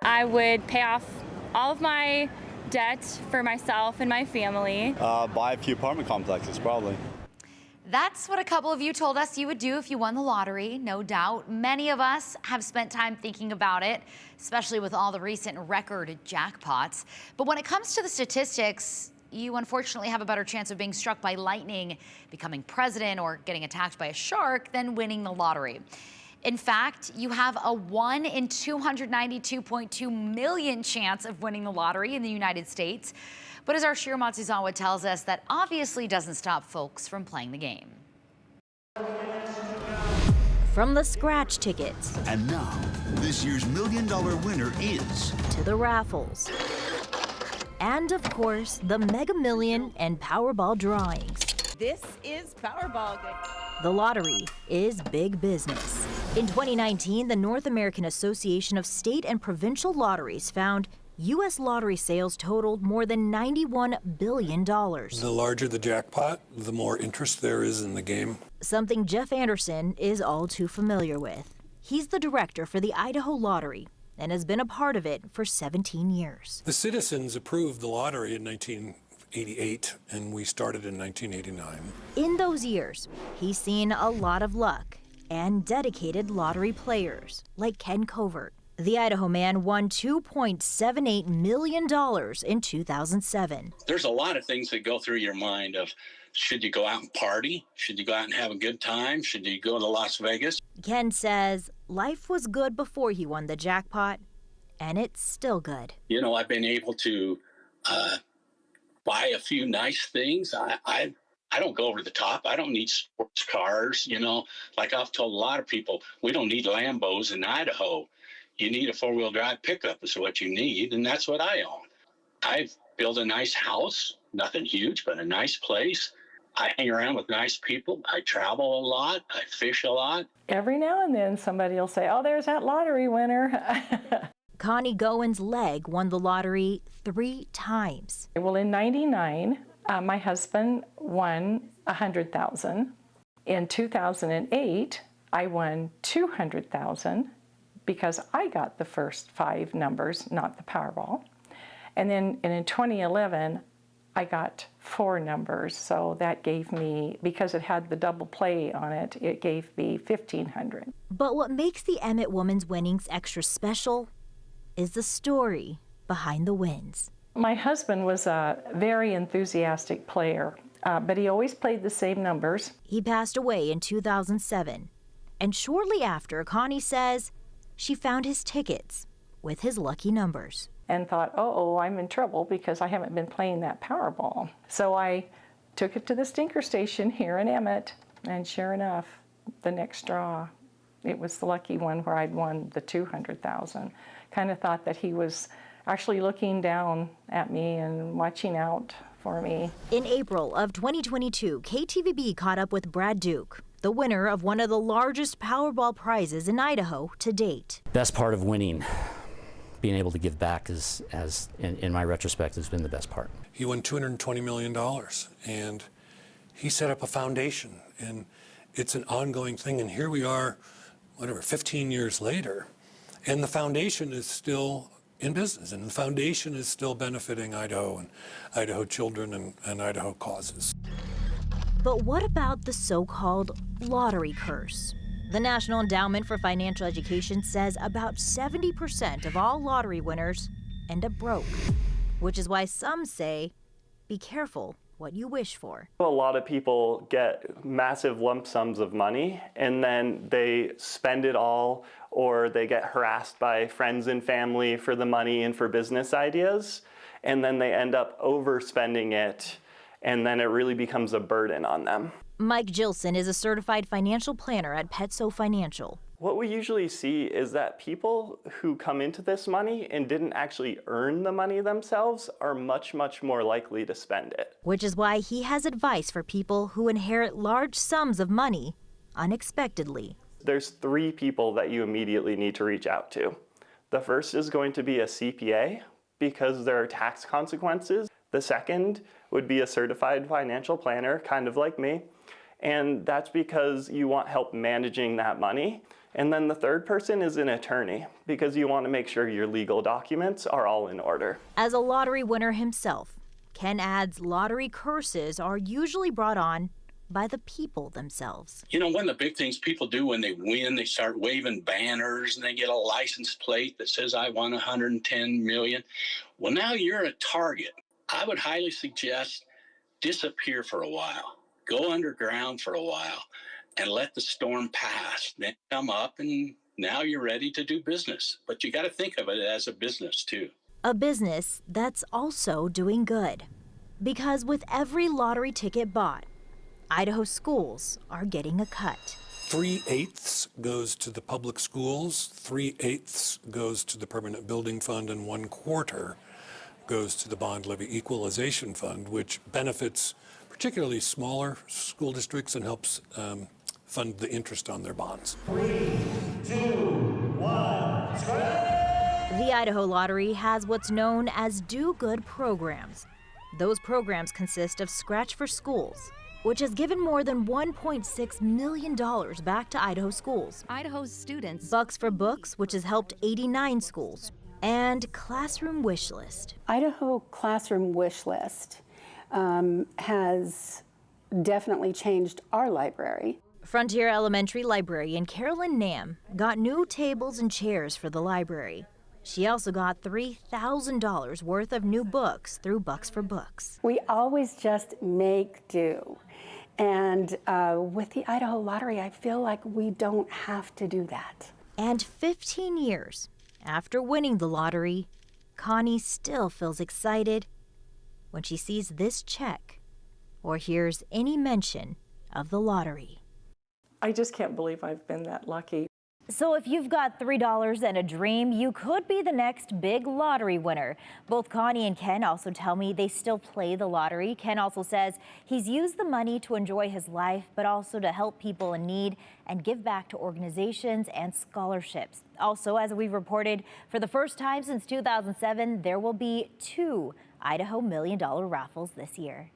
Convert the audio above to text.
I would pay off all of my debt for myself and my family. Buy a few apartment complexes, probably. That's what a couple of you told us you would do if you won the lottery, no doubt. Many of us have spent time thinking about it, especially with all the recent record jackpots. But when it comes to the statistics, you unfortunately have a better chance of being struck by lightning, becoming president, or getting attacked by a shark than winning the lottery. In fact, you have a 1 in 292.2 million chance of winning the lottery in the United States. But as our Shir Matsuzawa tells us, that obviously doesn't stop folks from playing the game. From the scratch tickets. And now, this year's $1 million winner is... to the raffles. And of course, the Mega Million and Powerball drawings. This is Powerball. The lottery is big business. In 2019, the North American Association of State and Provincial Lotteries found U.S. lottery sales totaled more than $91 billion. The larger the jackpot, the more interest there is in the game. Something Jeff Anderson is all too familiar with. He's the director for the Idaho Lottery and has been a part of it for 17 years. The citizens approved the lottery in 1988, and we started in 1989. In those years, he's seen a lot of luck and dedicated lottery players like Ken Covert. The Idaho man won $2.78 million in 2007. There's a lot of things that go through your mind of, should you go out and party? Should you go out and have a good time? Should you go to Las Vegas? Ken says life was good before he won the jackpot, and it's still good. You know, I've been able to buy a few nice things. I don't go over the top. I don't need sports cars, you know. Like I've told a lot of people, we don't need Lambos in Idaho. You need a four-wheel drive pickup is what you need, and that's what I own. I've built a nice house, nothing huge, but a nice place. I hang around with nice people. I travel a lot. I fish a lot. Every now and then somebody will say, oh, there's that lottery winner. Connie Gowen's leg won the lottery 3 times. Well, in '99, my husband won $100,000. In 2008, I won $200,000 because I got the first 5 numbers, not the Powerball. And in 2011, I got 4 numbers. So that gave me, because it had the double play on it, it gave me $1,500. But what makes the Emmett woman's winnings extra special is the story behind the wins. My husband was a very enthusiastic player, but he always played the same numbers. He passed away in 2007. And shortly after, Connie says she found his tickets with his lucky numbers. And thought, oh, I'm in trouble because I haven't been playing that Powerball. So I took it to the stinker station here in Emmett, and sure enough, the next draw, it was the lucky one where I'd won the $200,000. Kind of thought that he was actually looking down at me and watching out for me. In April of 2022, KTVB caught up with Brad Duke, the winner of one of the largest Powerball prizes in Idaho to date. Best part of winning, being able to give back, in my retrospect, has been the best part. He won $220 million, and he set up a foundation, and it's an ongoing thing. And here we are, 15 years later, and the foundation is still in business, and the foundation is still benefiting Idaho and Idaho children and Idaho causes. But what about the so-called lottery curse? The National Endowment for Financial Education says about 70% of all lottery winners end up broke, which is why some say, be careful what you wish for. A lot of people get massive lump sums of money and then they spend it all, or they get harassed by friends and family for the money and for business ideas, and then they end up overspending it, and then it really becomes a burden on them. Mike Gilson is a certified financial planner at Petso Financial. What we usually see is that people who come into this money and didn't actually earn the money themselves are much, much more likely to spend it. Which is why he has advice for people who inherit large sums of money unexpectedly. There's 3 people that you immediately need to reach out to. The first is going to be a CPA because there are tax consequences. The second would be a certified financial planner, kind of like me. And that's because you want help managing that money. And then the third person is an attorney, because you want to make sure your legal documents are all in order. As a lottery winner himself, Ken adds lottery curses are usually brought on by the people themselves. You know, one of the big things people do when they win, they start waving banners and they get a license plate that says, I won 110 million. Well, now you're a target. I would highly suggest disappear for a while, go underground for a while, and let the storm pass. Then come up, and now you're ready to do business. But you got to think of it as a business too. A business that's also doing good. Because with every lottery ticket bought, Idaho schools are getting a cut. 3/8 goes to the public schools, 3/8 goes to the permanent building fund, and 1/4 goes to the bond levy equalization fund, which benefits particularly smaller school districts and helps fund the interest on their bonds. 3, 2, 1, scratch! The Idaho Lottery has what's known as do-good programs. Those programs consist of Scratch for Schools, which has given more than $1.6 million back to Idaho schools. Idaho's students. Bucks for Books, which has helped 89 schools. And Classroom Wish List. Idaho Classroom Wish List has definitely changed our library. Frontier Elementary librarian Carolyn Nam got new tables and chairs for the library. She also got $3,000 worth of new books through Bucks for Books. We always just make do. And with the Idaho Lottery, I feel like we don't have to do that. And 15 years after winning the lottery, Connie still feels excited when she sees this check or hears any mention of the lottery. I just can't believe I've been that lucky. So if you've got $3 and a dream, you could be the next big lottery winner. Both Connie and Ken also tell me they still play the lottery. Ken also says he's used the money to enjoy his life, but also to help people in need and give back to organizations and scholarships. Also, as we've reported, for the first time since 2007, there will be 2 Idaho $1 million raffles this year.